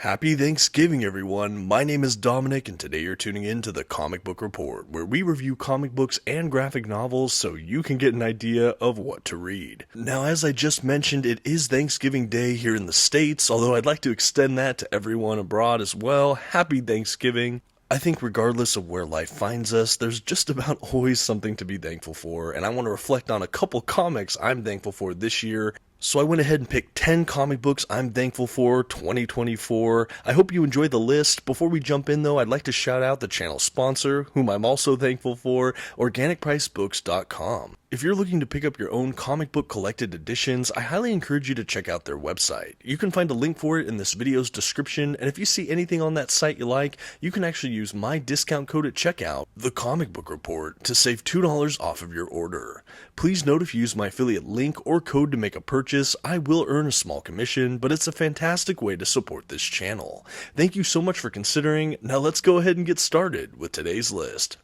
Happy Thanksgiving, everyone. My name is Dominic, and today you're tuning in to the Comic Book Report, where we review comic books and graphic novels so you can get an idea of what to read. Now, as I just mentioned, it is Thanksgiving Day here in the States, although I'd like to extend that to everyone abroad as well. Happy Thanksgiving. I think regardless of where life finds us, there's just about always something to be thankful for, and I want to reflect on a couple comics I'm thankful for this year. So I went ahead and picked 10 comic books I'm thankful for 2024. I hope you enjoyed the list. Before we jump in though, I'd like to shout out the channel sponsor, whom I'm also thankful for, OrganicPriceBooks.com. If you're looking to pick up your own comic book collected editions, I highly encourage you to check out their website. You can find a link for it in this video's description, and if you see anything on that site you like, you can actually use my discount code at checkout, TheComicBookReport, to save $2 off of your order. Please note if you use my affiliate link or code to make a purchase, I will earn a small commission, but it's a fantastic way to support this channel. Thank you so much for considering. Now let's go ahead and get started with today's list.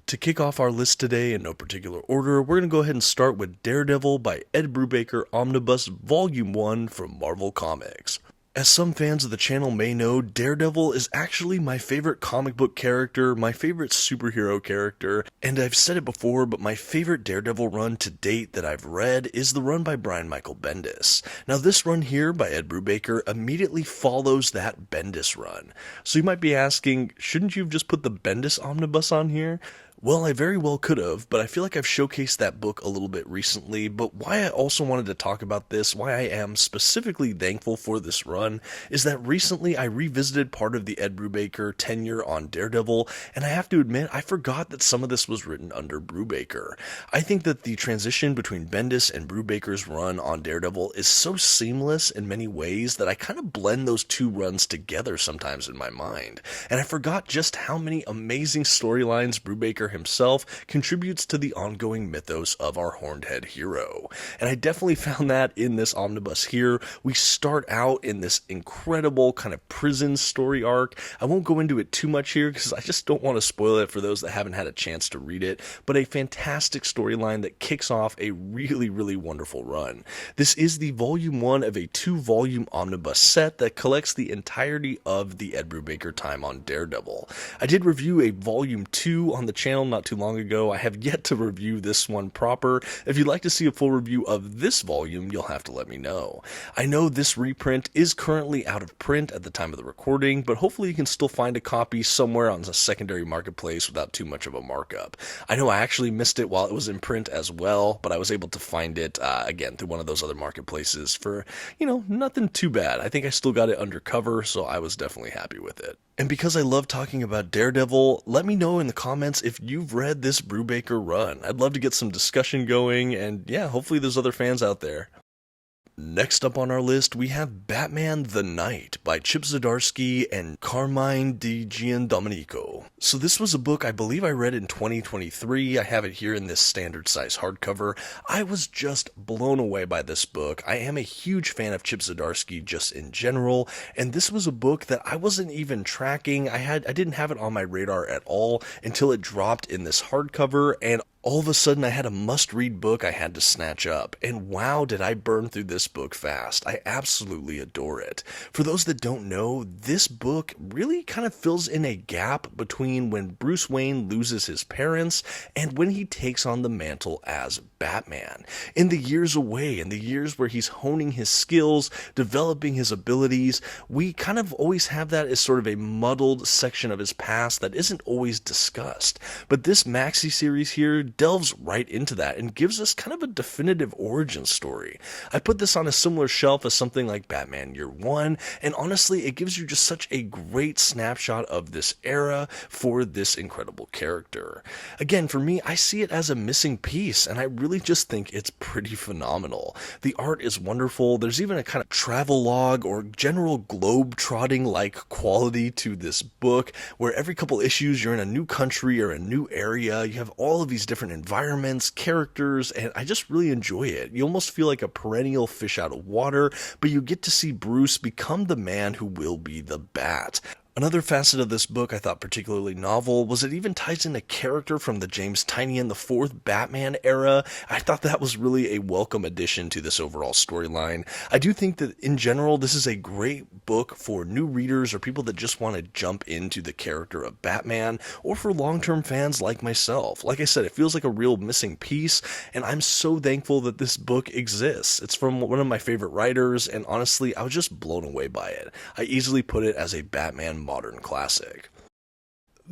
To kick off our list today in no particular order, we're going to go ahead and start with Daredevil by Ed Brubaker Omnibus Volume 1 from Marvel Comics. As some fans of the channel may know, Daredevil is actually my favorite comic book character, my favorite superhero character, and I've said it before, but my favorite Daredevil run to date that I've read is the run by Brian Michael Bendis. Now this run here by Ed Brubaker immediately follows that Bendis run. So you might be asking, shouldn't you have just put the Bendis Omnibus on here? Well, I very well could have, but I feel like I've showcased that book a little bit recently, but why I also wanted to talk about this, why I am specifically thankful for this run, is that recently I revisited part of the Ed Brubaker tenure on Daredevil, and I have to admit, I forgot that some of this was written under Brubaker. I think that the transition between Bendis and Brubaker's run on Daredevil is so seamless in many ways that I kind of blend those two runs together sometimes in my mind, and I forgot just how many amazing storylines Brubaker himself contributes to the ongoing mythos of our horned head hero. And I definitely found that in this omnibus here. We start out in this incredible kind of prison story arc. I won't go into it too much here because I just don't want to spoil it for those that haven't had a chance to read it, but a fantastic storyline that kicks off a really, really wonderful run. This is the volume 1 of a 2-volume omnibus set that collects the entirety of the Ed Brubaker time on Daredevil. I did review a volume 2 on the channel not too long ago. I have yet to review this one proper. If you'd like to see a full review of this volume, you'll have to let me know. I know this reprint is currently out of print at the time of the recording, but hopefully you can still find a copy somewhere on a secondary marketplace without too much of a markup. I know I actually missed it while it was in print as well, but I was able to find it again through one of those other marketplaces for, nothing too bad. I think I still got it undercover, so I was definitely happy with it. And because I love talking about Daredevil, let me know in the comments if you've read this Brubaker run. I'd love to get some discussion going, and yeah, hopefully there's other fans out there. Next up on our list, we have Batman the Knight by Chip Zdarsky and Carmine Di Giandomenico. So this was a book I believe I read in 2023. I have it here in this standard size hardcover. I was just blown away by this book. I am a huge fan of Chip Zdarsky just in general, and this was a book that I wasn't even tracking. I didn't have it on my radar at all until it dropped in this hardcover, and all of a sudden I had a must-read book I had to snatch up, and wow did I burn through this book fast. I absolutely adore it. For those that don't know, this book really kind of fills in a gap between when Bruce Wayne loses his parents and when he takes on the mantle as Batman. In the years away, in the years where he's honing his skills, developing his abilities, we kind of always have that as sort of a muddled section of his past that isn't always discussed. But this maxi series here delves right into that and gives us kind of a definitive origin story. I put this on a similar shelf as something like Batman Year One, and honestly, it gives you just such a great snapshot of this era for this incredible character. Again, for me, I see it as a missing piece, and I really just think it's pretty phenomenal. The art is wonderful. There's even a kind of travelogue or general globe-trotting like quality to this book, where every couple issues you're in a new country or a new area. You have all of these different environments, characters, and I just really enjoy it. You almost feel like a perennial fish out of water, but you get to see Bruce become the man who will be the Bat. Another facet of this book I thought particularly novel was it even ties in a character from the James Tynion the Fourth Batman era. I thought that was really a welcome addition to this overall storyline. I do think that in general this is a great book for new readers or people that just want to jump into the character of Batman, or for long-term fans like myself. Like I said, it feels like a real missing piece, and I'm so thankful that this book exists. It's from one of my favorite writers, and honestly, I was just blown away by it. I easily put it as a Batman modern classic.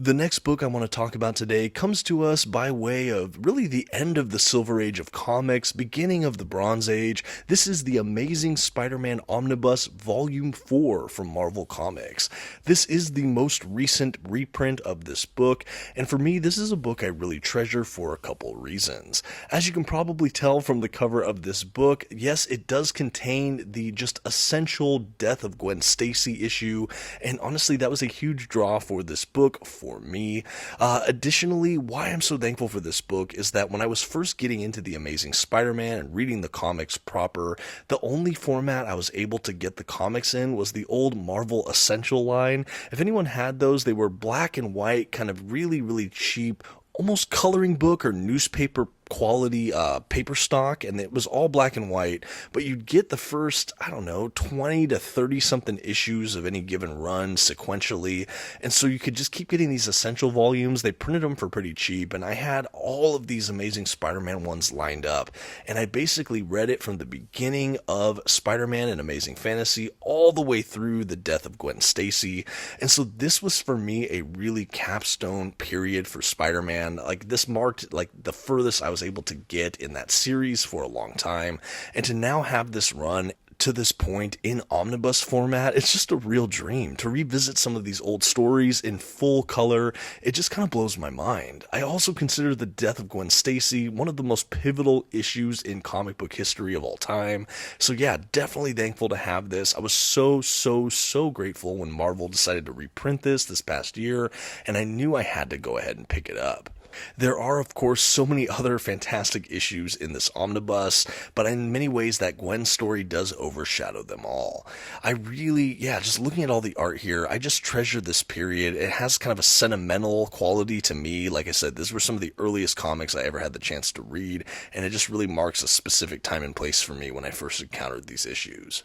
The next book I want to talk about today comes to us by way of really the end of the Silver Age of comics, beginning of the Bronze Age. This is the Amazing Spider-Man Omnibus Volume 4 from Marvel Comics. This is the most recent reprint of this book, and for me, this is a book I really treasure for a couple reasons. As you can probably tell from the cover of this book, yes, it does contain the just essential Death of Gwen Stacy issue, and honestly, that was a huge draw for this book for me. Additionally, why I'm so thankful for this book is that when I was first getting into the Amazing Spider-Man and reading the comics proper, the only format I was able to get the comics in was the old Marvel Essential line. If anyone had those, they were black and white, kind of really, really cheap, almost coloring book or newspaper quality paper stock, and it was all black and white, but you'd get the first, 20 to 30 something issues of any given run sequentially, and so you could just keep getting these essential volumes. They printed them for pretty cheap, and I had all of these Amazing Spider-Man ones lined up, and I basically read it from the beginning of Spider-Man and Amazing Fantasy all the way through the Death of Gwen Stacy, and so this was for me a really capstone period for Spider-Man. Like, this marked like the furthest I was able to get in that series for a long time, and to now have this run to this point in omnibus format, it's just a real dream. To revisit some of these old stories in full color, it just kind of blows my mind. I also consider the Death of Gwen Stacy one of the most pivotal issues in comic book history of all time. So yeah, definitely thankful to have this. I was so grateful when Marvel decided to reprint this past year, and I knew I had to go ahead and pick it up. There are, of course, so many other fantastic issues in this omnibus, but in many ways that Gwen story does overshadow them all. I really, just looking at all the art here, I just treasure this period. It has kind of a sentimental quality to me. Like I said, these were some of the earliest comics I ever had the chance to read, and it just really marks a specific time and place for me when I first encountered these issues.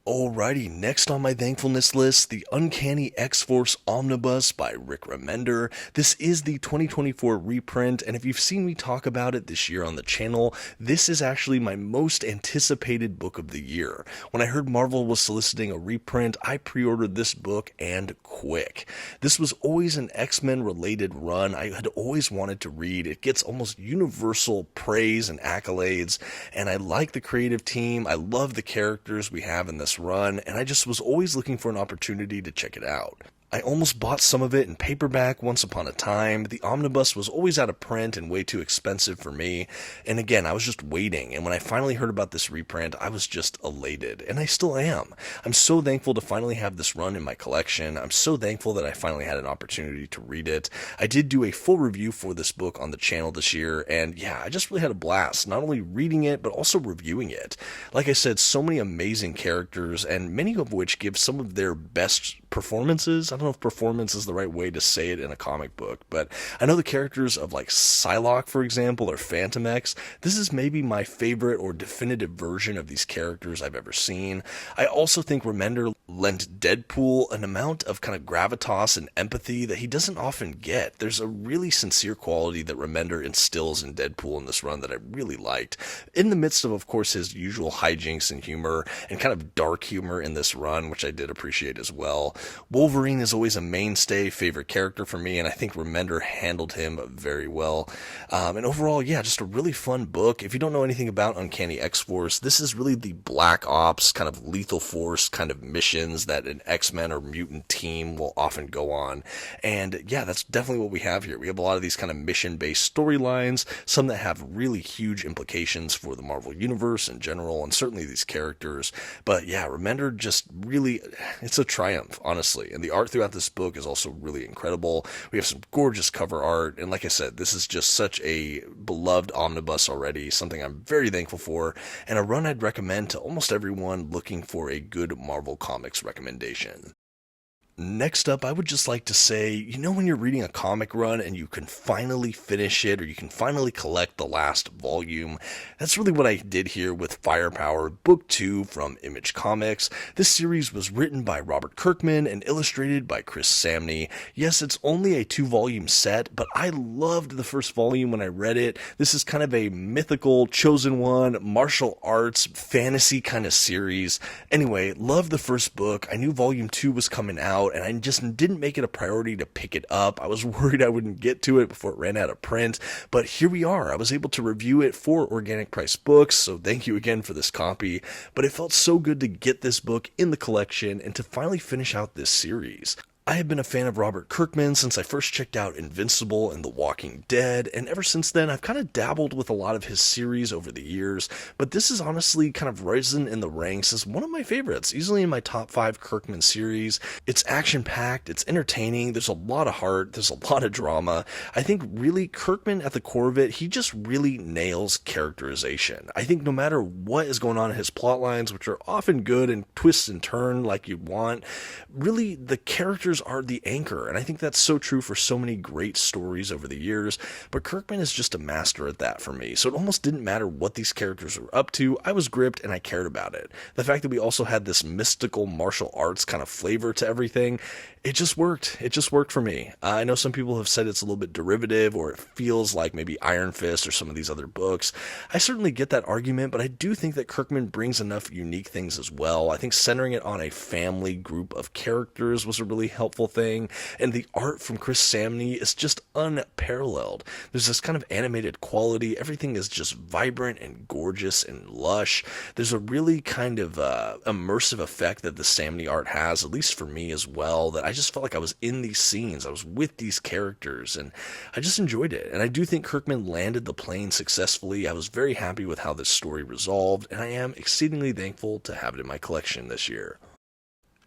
Alrighty, next on my thankfulness list, the Uncanny X-Force Omnibus by Rick Remender. This is the 2024 reprint, and if you've seen me talk about it this year on the channel, this is actually my most anticipated book of the year. When I heard Marvel was soliciting a reprint, I pre-ordered this book, and quick. This was always an X-Men related run I had always wanted to read. It gets almost universal praise and accolades, and I like the creative team. I love the characters we have in this run, and I just was always looking for an opportunity to check it out. I almost bought some of it in paperback once upon a time. The omnibus was always out of print and way too expensive for me. And again, I was just waiting. And when I finally heard about this reprint, I was just elated. And I still am. I'm so thankful to finally have this run in my collection. I'm so thankful that I finally had an opportunity to read it. I did do a full review for this book on the channel this year. And yeah, I just really had a blast, not only reading it, but also reviewing it. Like I said, so many amazing characters, and many of which give some of their best performances. I don't know if performance is the right way to say it in a comic book, but I know the characters of like Psylocke, for example, or Phantom X. This is maybe my favorite or definitive version of these characters I've ever seen. I also think Remender lent Deadpool an amount of kind of gravitas and empathy that he doesn't often get. There's a really sincere quality that Remender instills in Deadpool in this run that I really liked, in the midst of course, his usual hijinks and humor and kind of dark humor in this run, which I did appreciate as well. Wolverine is always a mainstay favorite character for me, and I think Remender handled him very well. And overall, just a really fun book. If you don't know anything about Uncanny X-Force, this is really the Black Ops kind of lethal force kind of missions that an X-Men or mutant team will often go on. And that's definitely what we have here. We have a lot of these kind of mission-based storylines, some that have really huge implications for the Marvel Universe in general, and certainly these characters. But Remender just really, it's a triumph, honestly. And the art throughout this book is also really incredible. We have some gorgeous cover art, and like I said, this is just such a beloved omnibus already, something I'm very thankful for, and a run I'd recommend to almost everyone looking for a good Marvel Comics recommendation. Next up, I would just like to say, when you're reading a comic run and you can finally finish it or you can finally collect the last volume, that's really what I did here with Firepower Book 2 from Image Comics. This series was written by Robert Kirkman and illustrated by Chris Samnee. Yes, it's only a 2-volume set, but I loved the first volume when I read it. This is kind of a mythical, chosen one, martial arts, fantasy kind of series. Anyway, loved the first book. I knew volume 2 was coming out, and I just didn't make it a priority to pick it up. I was worried I wouldn't get to it before it ran out of print, but here we are. I was able to review it for Organic Price Books, so thank you again for this copy, but it felt so good to get this book in the collection and to finally finish out this series. I have been a fan of Robert Kirkman since I first checked out Invincible and The Walking Dead, and ever since then I've kind of dabbled with a lot of his series over the years, but this is honestly kind of risen in the ranks as one of my favorites, easily in my top 5 Kirkman series. It's action-packed, it's entertaining, there's a lot of heart, there's a lot of drama. I think really Kirkman at the core of it, he just really nails characterization. I think no matter what is going on in his plot lines, which are often good and twists and turn like you want, really the characters are the anchor, and I think that's so true for so many great stories over the years, but Kirkman is just a master at that for me, so it almost didn't matter what these characters were up to. I was gripped and I cared about it. The fact that we also had this mystical martial arts kind of flavor to everything, it just worked. It just worked for me. I know some people have said it's a little bit derivative, or it feels like maybe Iron Fist or some of these other books. I certainly get that argument, but I do think that Kirkman brings enough unique things as well. I think centering it on a family group of characters was a really helpful thing, and the art from Chris Samnee is just unparalleled. There's this kind of animated quality. Everything is just vibrant and gorgeous and lush. There's a really kind of immersive effect that the Samnee art has, at least for me as well, that I just felt like I was in these scenes. I was with these characters, and I just enjoyed it. And I do think Kirkman landed the plane successfully. I was very happy with how this story resolved, and I am exceedingly thankful to have it in my collection this year.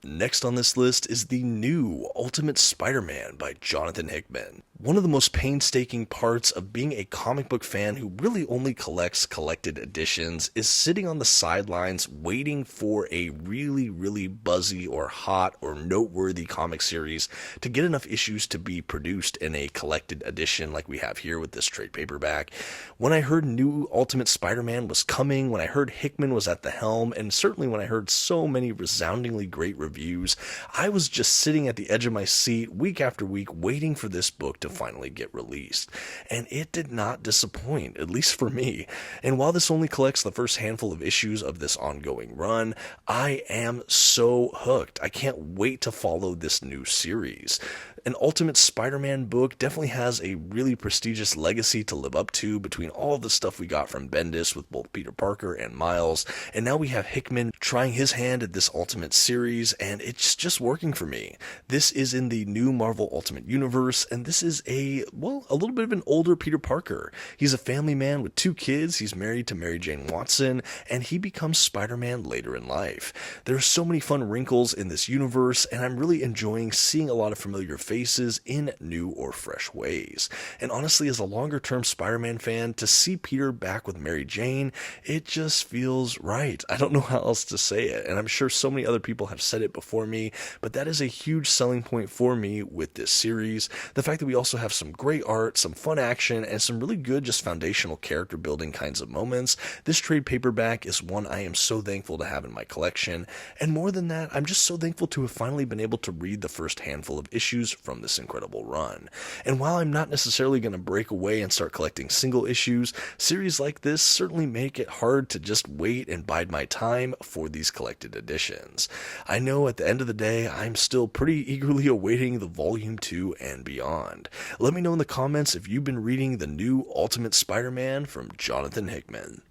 Next on this list is the new Ultimate Spider-Man by Jonathan Hickman. One of the most painstaking parts of being a comic book fan who really only collects collected editions is sitting on the sidelines waiting for a really, really buzzy or hot or noteworthy comic series to get enough issues to be produced in a collected edition like we have here with this trade paperback. When I heard new Ultimate Spider-Man was coming, when I heard Hickman was at the helm, and certainly when I heard so many resoundingly great reviews, I was just sitting at the edge of my seat week after week waiting for this book to finally get released. And it did not disappoint, at least for me. And while this only collects the first handful of issues of this ongoing run, I am so hooked. I can't wait to follow this new series. An Ultimate Spider-Man book definitely has a really prestigious legacy to live up to between all of the stuff we got from Bendis with both Peter Parker and Miles, and now we have Hickman trying his hand at this Ultimate series, and it's just working for me. This is in the new Marvel Ultimate Universe, and this is a little bit of an older Peter Parker. He's a family man with 2 kids, he's married to Mary Jane Watson, and he becomes Spider-Man later in life. There are so many fun wrinkles in this universe, and I'm really enjoying seeing a lot of familiar faces in new or fresh ways. And honestly, as a longer-term Spider-Man fan, to see Peter back with Mary Jane, it just feels right. I don't know how else to say it, and I'm sure so many other people have said it before me, but that is a huge selling point for me with this series. The fact that we also have some great art, some fun action, and some really good just foundational character building kinds of moments. This trade paperback is one I am so thankful to have in my collection, and more than that, I'm just so thankful to have finally been able to read the first handful of issues from this incredible run. And while I'm not necessarily going to break away and start collecting single issues, series like this certainly make it hard to just wait and bide my time for these collected editions. I know at the end of the day, I'm still pretty eagerly awaiting the Volume 2 and beyond. Let me know in the comments if you've been reading the new Ultimate Spider-Man from Jonathan Hickman.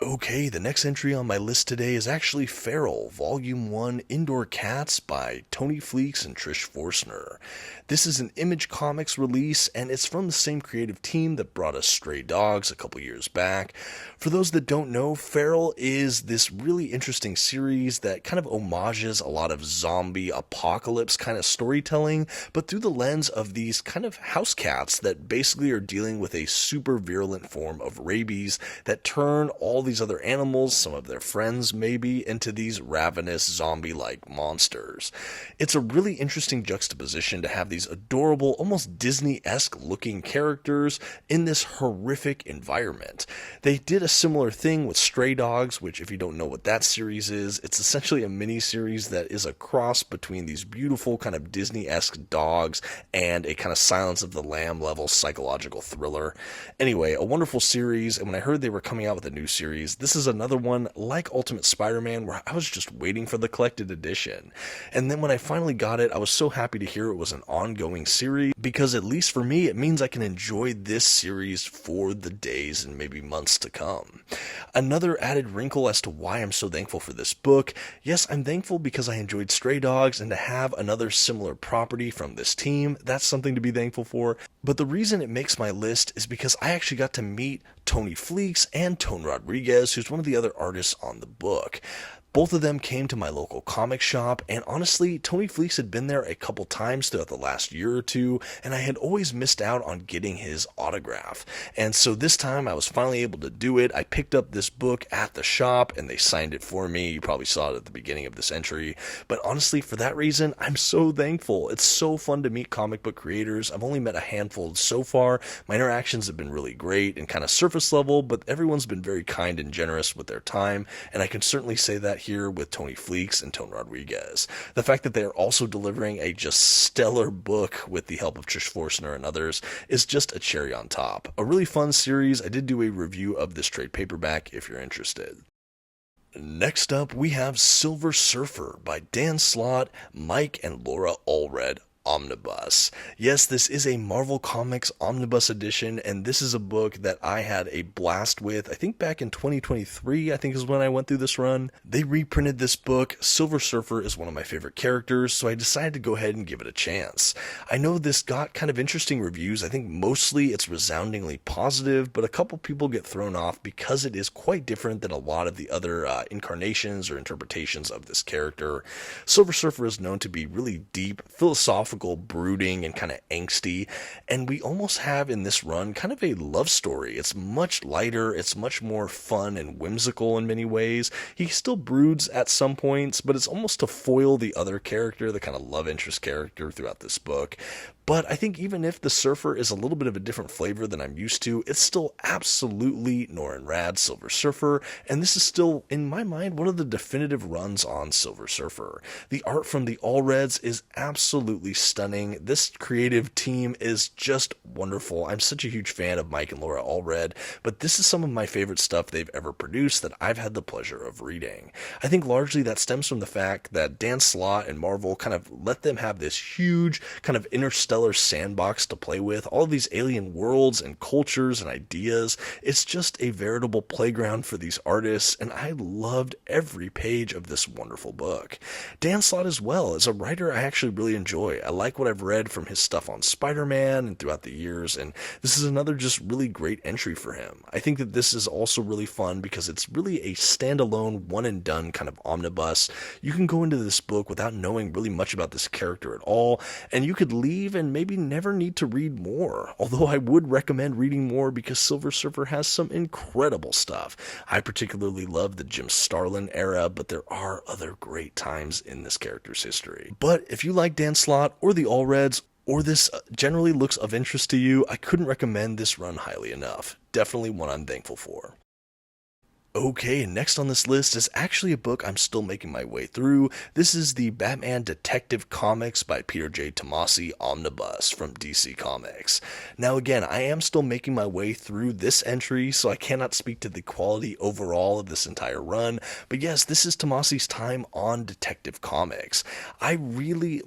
Okay, the next entry on my list today is actually Feral, Volume 1, Indoor Cats by Tony Fleecs and Trish Forstner. This is an Image Comics release, and it's from the same creative team that brought us Stray Dogs a couple years back. For those that don't know, Feral is this really interesting series that kind of homages a lot of zombie apocalypse kind of storytelling, but through the lens of these kind of house cats that basically are dealing with a super virulent form of rabies that turn all these these other animals, some of their friends maybe, into these ravenous zombie-like monsters. It's a really interesting juxtaposition to have these adorable, almost Disney-esque looking characters in this horrific environment. They did a similar thing with Stray Dogs, which, if you don't know what that series is, it's essentially a mini-series that is a cross between these beautiful kind of Disney-esque dogs and a kind of Silence of the Lamb level psychological thriller. Anyway, a wonderful series, and when I heard they were coming out with a new series, this is another one like Ultimate Spider-Man where I was just waiting for the collected edition. And then when I finally got it, I was so happy to hear it was an ongoing series, because at least for me, it means I can enjoy this series for the days and maybe months to come. Another added wrinkle as to why I'm so thankful for this book: yes, I'm thankful because I enjoyed Stray Dogs, and to have another similar property from this team, that's something to be thankful for. But the reason it makes my list is because I actually got to meet Tony Fleecs and Tone Rodriguez, who's one of the other artists on the book. Both of them came to my local comic shop, and honestly, Tony Fleecs had been there a couple times throughout the last year or two, and I had always missed out on getting his autograph. And so this time I was finally able to do it. I picked up this book at the shop, and they signed it for me. You probably saw it at the beginning of this entry. But honestly, for that reason, I'm so thankful. It's so fun to meet comic book creators. I've only met a handful so far. My interactions have been really great and kind of surface level, but everyone's been very kind and generous with their time, and I can certainly say that here with Tony Fleecs and Tone Rodriguez. The fact that they are also delivering a just stellar book with the help of Trish Forstner and others is just a cherry on top. A really fun series. I did do a review of this trade paperback if you're interested. Next up, we have Silver Surfer by Dan Slott, Mike and Laura Allred. Omnibus. Yes, this is a Marvel Comics Omnibus edition, and this is a book that I had a blast with. I think back in 2023, I think is when I went through this run. They reprinted this book. Silver Surfer is one of my favorite characters, so I decided to go ahead and give it a chance. I know this got kind of interesting reviews. I think mostly it's resoundingly positive, but a couple people get thrown off because it is quite different than a lot of the other incarnations or interpretations of this character. Silver Surfer is known to be really deep, philosophical, brooding, and kind of angsty, and we almost have in this run kind of a love story. It's much lighter, it's much more fun and whimsical in many ways. He still broods at some points, but it's almost to foil the other character, the kind of love interest character throughout this book. But I think even if the Surfer is a little bit of a different flavor than I'm used to, it's still absolutely Norrin Radd Silver Surfer, and this is still, in my mind, one of the definitive runs on Silver Surfer. The art from the Allreds is absolutely stunning. This creative team is just wonderful. I'm such a huge fan of Mike and Laura Allred, but this is some of my favorite stuff they've ever produced that I've had the pleasure of reading. I think largely that stems from the fact that Dan Slott and Marvel kind of let them have this huge kind of interstellar sandbox to play with, all of these alien worlds and cultures and ideas. It's just a veritable playground for these artists, and I loved every page of this wonderful book. Dan Slott as well, as a writer, I actually really enjoy. I like what I've read from his stuff on Spider-Man and throughout the years, and this is another just really great entry for him. I think that this is also really fun because it's really a standalone, one and done kind of omnibus. You can go into this book without knowing really much about this character at all, and you could leave and maybe never need to read more, although I would recommend reading more because Silver Surfer has some incredible stuff. I particularly love the Jim Starlin era, but there are other great times in this character's history. But if you like Dan Slott or the Allreds, or this generally looks of interest to you, I couldn't recommend this run highly enough. Definitely one I'm thankful for. Okay, next on this list is actually a book I'm still making my way through. This is the Batman Detective Comics by Peter J. Tomasi Omnibus from DC Comics. Now again, I am still making my way through this entry, so I cannot speak to the quality overall of this entire run, but yes, this is Tomasi's time on Detective Comics. I really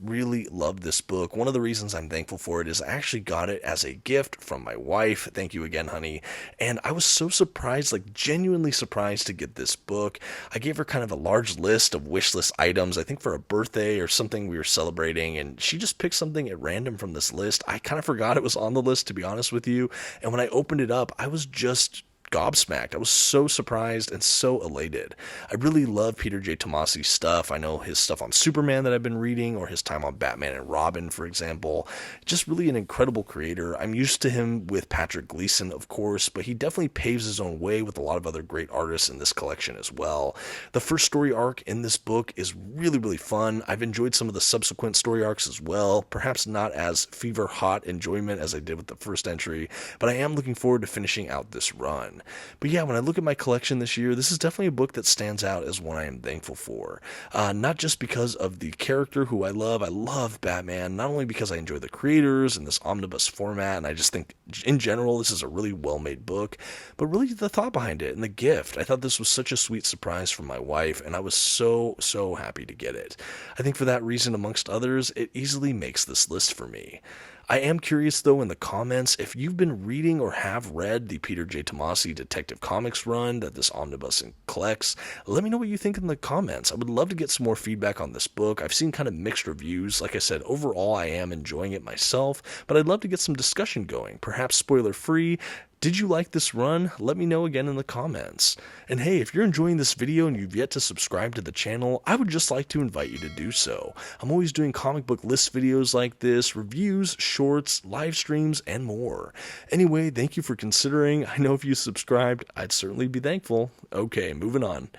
love this book. One of the reasons I'm thankful for it is I actually got it as a gift from my wife. Thank you again, honey. And I was so surprised, like genuinely surprised to get this book. I gave her kind of a large list of wish list items, I think for a birthday or something we were celebrating, and she just picked something at random from this list. I kind of forgot it was on the list, to be honest with you, and when I opened it up, I was just gobsmacked. I was so surprised and so elated. I really love Peter J. Tomasi's stuff. I know his stuff on Superman that I've been reading, or his time on Batman and Robin, for example. Just really an incredible creator. I'm used to him with Patrick Gleason, of course, but he definitely paves his own way with a lot of other great artists in this collection as well. The first story arc in this book is really, really fun. I've enjoyed some of the subsequent story arcs as well, perhaps not as fever hot enjoyment as I did with the first entry, but I am looking forward to finishing out this run. But yeah, when I look at my collection this year, this is definitely a book that stands out as one I am thankful for. Not just because of the character who I love Batman, not only because I enjoy the creators and this omnibus format, and I just think in general this is a really well-made book, but really the thought behind it and the gift. I thought this was such a sweet surprise from my wife, and I was so happy to get it. I think for that reason, amongst others, it easily makes this list for me. I am curious, though, in the comments, if you've been reading or have read the Peter J. Tomasi Detective Comics run that this omnibus collects. Let me know what you think in the comments. I would love to get some more feedback on this book. I've seen kind of mixed reviews. Like I said, overall, I am enjoying it myself, but I'd love to get some discussion going, perhaps spoiler-free. Did you like this run? Let me know again in the comments. And hey, if you're enjoying this video and you've yet to subscribe to the channel, I would just like to invite you to do so. I'm always doing comic book list videos like this, reviews, shorts, live streams, and more. Anyway, thank you for considering. I know if you subscribed, I'd certainly be thankful. Okay, moving on.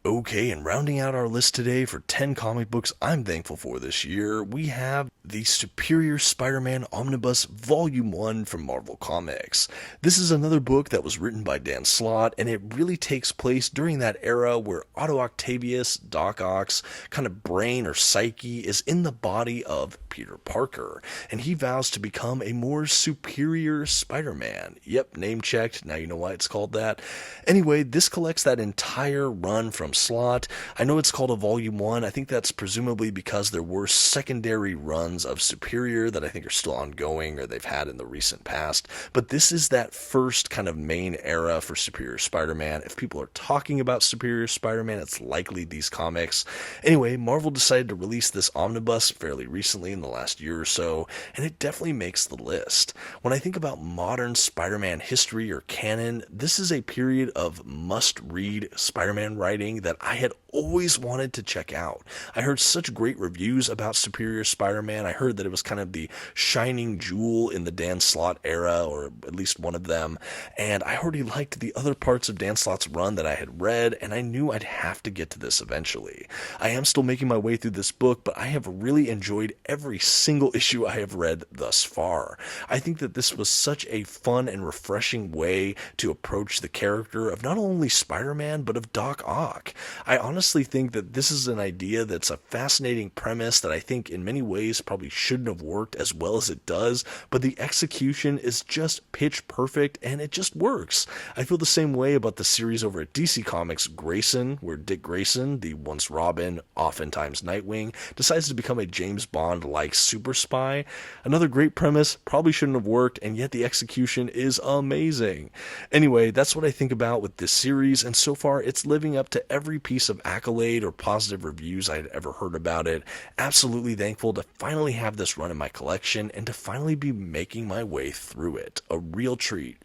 Okay, and rounding out our list today for 10 comic books I'm thankful for this year, we have the Superior Spider-Man Omnibus Volume 1 from Marvel Comics. This is another book that was written by Dan Slott, and it really takes place during that era where Otto Octavius, Doc Ock's kind of brain or psyche is in the body of Peter Parker, and he vows to become a more superior Spider-Man. Yep, name checked, now you know why it's called that. Anyway, this collects that entire run from Slott. I know it's called a Volume 1. I think that's presumably because there were secondary runs of Superior that I think are still ongoing or they've had in the recent past. But this is that first kind of main era for Superior Spider-Man. If people are talking about Superior Spider-Man, it's likely these comics. Anyway, Marvel decided to release this omnibus fairly recently in the last year or so, and it definitely makes the list. When I think about modern Spider-Man history or canon, this is a period of must-read Spider-Man writing that I had always wanted to check out. I heard such great reviews about Superior Spider-Man. I heard that it was kind of the shining jewel in the Dan Slott era, or at least one of them, and I already liked the other parts of Dan Slott's run that I had read, and I knew I'd have to get to this eventually. I am still making my way through this book, but I have really enjoyed every single issue I have read thus far. I think that this was such a fun and refreshing way to approach the character of not only Spider-Man, but of Doc Ock. I honestly think that this is an idea that's a fascinating premise that I think in many ways probably shouldn't have worked as well as it does, but the execution is just pitch perfect and it just works. I feel the same way about the series over at DC Comics Grayson, where Dick Grayson, the once Robin, oftentimes Nightwing, decides to become a James Bond-like super spy. Another great premise, probably shouldn't have worked, and yet the execution is amazing. Anyway, that's what I think about with this series, and so far it's living up to every piece of accolade or positive reviews I had ever heard about it. Absolutely thankful to finally have this run in my collection and to finally be making my way through it. A real treat.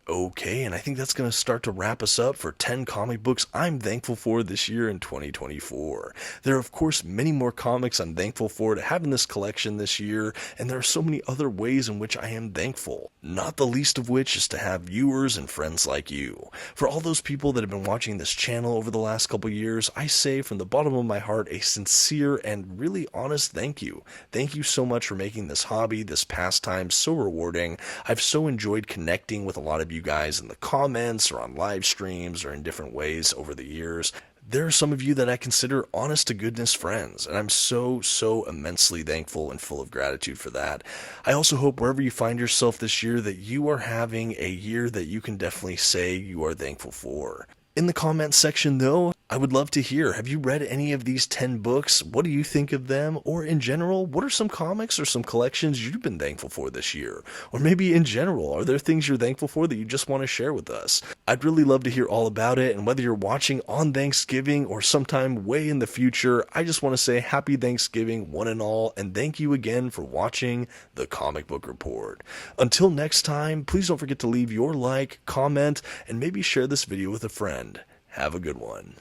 Okay, and I think that's going to start to wrap us up for 10 comic books I'm thankful for this year in 2024. There are, of course, many more comics I'm thankful for to have in this collection this year, and there are so many other ways in which I am thankful, not the least of which is to have viewers and friends like you. For all those people that have been watching this channel over the last couple years, I say from the bottom of my heart a sincere and really honest thank you. Thank you so much for making this hobby, this pastime so rewarding. I've so enjoyed connecting with a lot of you guys in the comments or on live streams or in different ways over the years. There are some of you that I consider honest to goodness friends, and I'm so immensely thankful and full of gratitude for that. I also hope wherever you find yourself this year that you are having a year that you can definitely say you are thankful for. In the comments section though, I would love to hear, have you read any of these 10 books? What do you think of them? Or in general, what are some comics or some collections you've been thankful for this year? Or maybe in general, are there things you're thankful for that you just want to share with us? I'd really love to hear all about it, and whether you're watching on Thanksgiving or sometime way in the future, I just want to say happy Thanksgiving one and all, and thank you again for watching The Comic Book Report. Until next time, please don't forget to leave your like, comment, and maybe share this video with a friend. Have a good one.